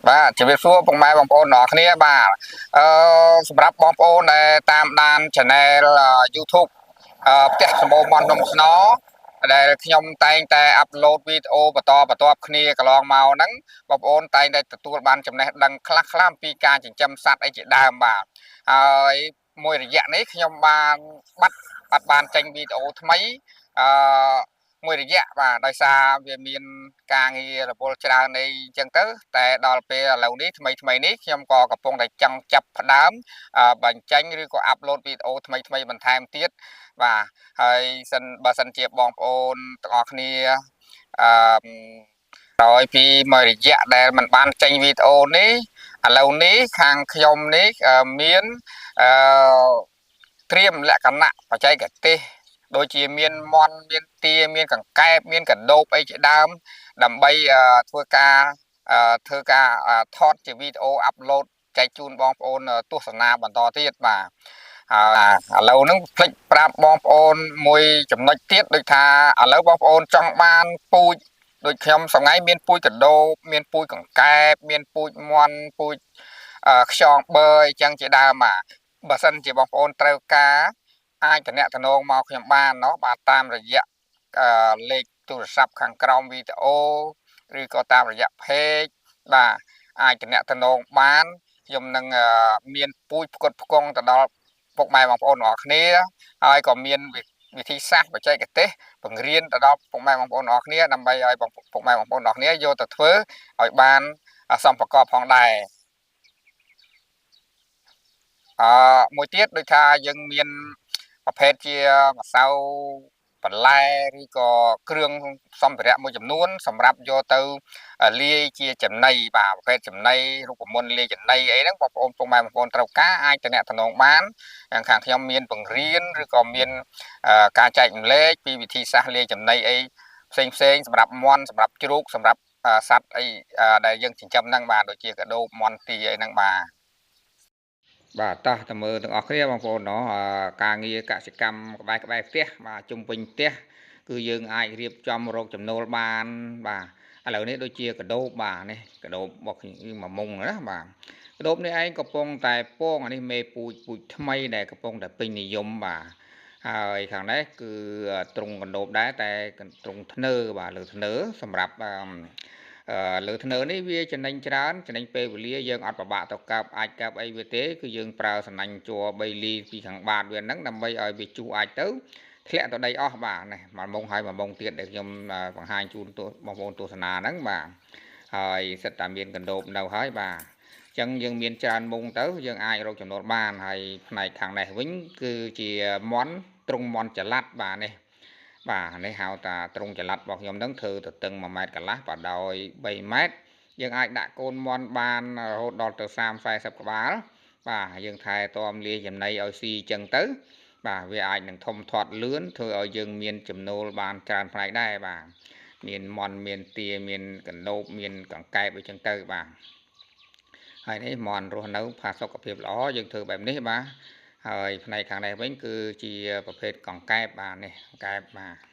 បាទជំរាបសួរពុកម៉ែបងប្អូនទាំងអស់គ្នាបាទសម្រាប់បងប្អូនដែលតាមដាន Channel YouTube ផ្ទះសម្បូរមន់នំស្នដែលខ្ញុំតែងតែអាប់ឡូតវីដេអូបន្តបន្ទាប់គ្នាកន្លងមកហ្នឹងបងប្អូនតែងតែទទួលបានចំណេះដឹងខ្លះៗអំពីការចិញ្ចឹមសត្វអីជាដើមបាទហើយមួយរយៈនេះខ្ញុំបានបានចេញវីដេអូថ្មីអឺមួយរយៈបាទដោយសារវាមានការងាររវល់ច្រើនអីចឹងទៅតែដល់ពេលឥឡូវនេះថ្មីនេះខ្ញុំក៏កំពុងតែចង់ចាប់ផ្ដើមបញ្ចេញឬក៏អាប់ឡូតវីដេអូថ្មីបន្ថែមទៀតបាទហើយបើសិនជាបងប្អូនទាំងអស់គ្នាអឺក្រោយពីមួយរយៈដែលมันបានចេញវីដេអូនេះឥឡូវនេះខាងខ្ញុំនេះមានអឺត្រៀមលក្ខណៈបច្ចេកទេសដូចជាមានមន់មានទាមានកង្កែបមានកដោបអីជាដើមដើម្បីធ្វើការថតជាវីដេអូអាប់ឡូតចែកជូនបងប្អូនទស្សនាបន្តទៀតបាទឥឡូវហ្នឹងភ្លេចប្រាប់បងប្អូនមួយចំណុចទៀតដូចថាឥឡូវបងប្អូនចង់បានពូជដូចខ្ញុំសងៃមានពូជកដោបមានពូជកង្កែបមានពូជមន់ពូជខ្យងបឺអញ្ចឹងជាដើមបាទបើសិនជាបងប្អូនត្រូវការអាចតំណតំណងមកខ្ញុំបានเนาะបាទតាមរយៈលេខទូរស័ព្ទខាងក្រោមវីដេអូឬក៏តាមរយៈ page បាទអាចតំណតំណងបានខ្ញុំនឹងមានពូជផ្គត់ផ្គង់ទៅដល់ពុកម៉ែបងប្អូនទាំងអស់គ្នាហើយក៏មានវិធីសាស្ត្របច្ចេកទេសបង្រៀនទៅដល់ពុកម៉ែបងប្អូនទាំងអស់គ្នាដើម្បីឲ្យពុកម៉ែបងប្អូនទាំងអស់គ្នាយកទៅធ្វើឲ្យបានសមប្រកបផងដែរមួយទៀតដូចថាយើងមានប្រភេទជាម្សៅបន្លែឬក៏គ្រឿងសម្ភារៈមួយចំនួនសម្រាប់យកទៅលាយជាចំណីបាទប្រភេទចំណីរូបមន្តលាយចំណីអីហ្នឹងបងប្អូនពុកម៉ែបងប្អូនត្រូវការអាចតំណតំណងបានខាងខ្ញុំមានបង្រៀនឬក៏មានការចែករំលែកពីវិធីសាស្ត្រលាយចំណីអីផ្សេងសម្រាប់មន់សម្រាប់ជ្រូកសម្រាប់សត្វអីដែលយើងចិញ្ចឹមហ្នឹងបាទដូចជាកដោបមន់ទីអីហ្នឹងបាទតោះតើមើលទាំងអស់គ្នាបងប្អូនเนาะការងារកសិកម្មក្បែរផ្ទះបាទជុំវិញផ្ទះគឺយើងអាចរៀបចំរកចំណូលបានបាទឥឡូវនេះដូចជាកដោបបាទនេះកដោបរបស់ខ្ញុំមួយមុងណាបាទកដោបនេះឯងកំពុងតែពងអានេះមេពូជថ្មីដែលកំពុងតែពេញនិយមបាទហើយខាងនេះគឺទ្រុងកដោបដែរតែទ្រុងធ្នើបាទលើធ្នើសម្រាប់លើធ្នើនេះវាចំណេញច្រើនចំណេញពេលវេលាយើងអត់ពិបាកទៅកើបអាចកើបអីវាទេគឺយើងប្រើសំណាញ់ជ័រ3លីពីខាងបាតវាហ្នឹងដើម្បីឲ្យវាជុះអាចទៅធ្លាក់ទៅដីអស់បាទនេះមួយមុងហើយមួយមុងទៀតដែលខ្ញុំបង្ហាញជូនបងប្អូនទស្សនាហ្នឹងបាទហើយសិតតែមានកណ្ដោបនៅហើយបាទអញ្ចឹងយើងមានច្រើនមុងទៅយើងអាចរកចំណូលបានហើយផ្នែកខាងនេះវិញគឺជាមន់ទ្រុងមន់ចល័តបាទនេះបាទនេះហៅថាទ្រុងចល័តរបស់ខ្ញុំហ្នឹងធ្វើទៅតឹង1ម៉ែត្រកន្លះបាទដោយ3ម៉ែត្រយើងអាចដាក់កូនមន់បានរហូតដល់ទៅ30-40ក្បាលបាទយើងថែទាំលាយចំណីឲ្យស៊ីអញ្ចឹងទៅបាទវាអាចនឹងធំធាត់លឿនធ្វើឲ្យយើងមានចំណូលបានច្រើនផ្នែកដែរបាទមានមន់មានទាមានកណ្ដោបមានកង្កែបអីចឹងទៅបាទហើយនេះមន់រស់នៅផាសុខភាពល្អយើងធ្វើបែបនេះបាទហើយផ្នែកខាងនេះវិញគឺជាប្រភេទកង្កែបបាទនេះកង្កែបបាទ